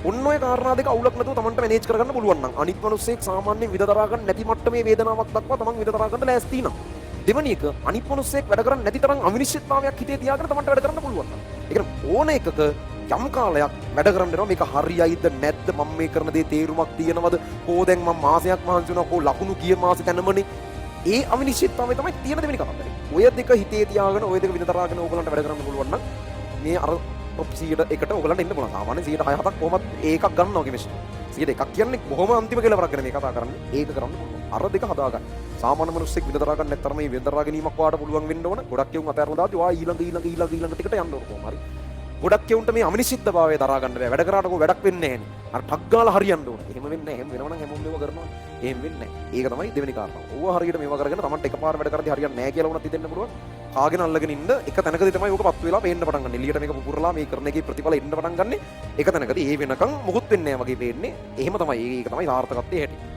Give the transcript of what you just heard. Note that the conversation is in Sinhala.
ඔන්න ඔය කාරණා දෙක අවුලක් නැතුව තමන්ට මැනේජ් කරගන්න පුළුවන් නම් අනිත් මිනිස්සෙක් සාමාන්‍යයෙන් විඳ දරා ගන්න නැති මට්ටමේ වේදනාවක් දක්වා තමන් විඳ දරා ගන්න ලෑස්ති නම් දෙවැනි එක අනිත් මිනිස්සෙක් වැඩ කරන්නේ නැති තරම් අවිනිශ්චිතතාවයක් හිතේ තියාගෙන තමන්ට වැඩ කරන්න පුළුවන් නම් ඒ කියන්නේ ඕන එකක යම් කාලයක් වැඩ කරන්න වෙනවා මේක හරියයිද නැද්ද මම මේ කරන දේ තේරුමක් තියෙනවද කෝ දැන් මම මාසයක් මහන්සි වුණා කෝ ලකුණු ගිය මාසෙ තැනමනේ ඒ අවිනිශ්චිතතාවය තමයි තියෙන දෙවෙනි කතාව. ඔය දෙක හිතේ තියාගෙන ඔය දෙක විඳ දරාගෙන ඕගලන්ට වැඩ කරන්න පුළුවන් නම් මේ අර top 100කට ඕගලන්ට එන්න පුළුවන්. සාමාන්‍යයෙන් 106-7ක් කොහොමත් ඒකක් ගන්නවා කෙමිස්ට්‍රි. 101ක් කියන්නේ බොහොම අන්තිම කෙලවරක් ගැන මේ කතා කරන්නේ. ඒක කරන්න පුළුවන්. අර දෙක හදාගන්න. සාමාන්‍ය මිනිස්සෙක් විඳ දරා ගන්න නැත්තරම මේ විඳ දරා ගැනීමක් වාට පුළුවන් වෙන්න ඕන. ගොඩක් යුන් අතහැරලා දාද්දි වා ඊළඟ ටිකට යන්න ඕන කොහොම හරි. ගොඩක් යුන්ට මේ අවිනිශ්චිතභාවය දරා ගන්න බෑ. වැඩ කරාට වැඩක් වෙන්නේ නැහැ නේ. අර ටක් ගාලා හරියන්න ඕන. එහෙම වෙන්නේ නැහැ. එහෙම වෙනවනම් හැමෝම මේව කරනවා. එහෙම වෙන්නේ නැහැ. ඒක තමයි දෙවෙනි කාරණාව. ඕවා හරියට මේව කරගෙන Tamanට එකපාර වැඩ කරද්දී හරියන්නේ නැහැ කියලා වුණත් හිතෙන්න පුළුවන්. කාගෙන අල්ලගෙන ඉන්න එක තැනකදී තමයි ඕක පත්තු වෙලා පේන්න පටන් ගන්න. එළියට මේක පුපුරලා මේ කරන එකේ ප්‍රතිඵල එන්න පටන් ගන්න. එක තැනකදී ඒ වෙනකන් මොකුත් වෙන්නේ නැහැ වගේ පේන්නේ. එහෙම තමයි. ඒක තමයි සාර්ථකත්වයේ හැටි.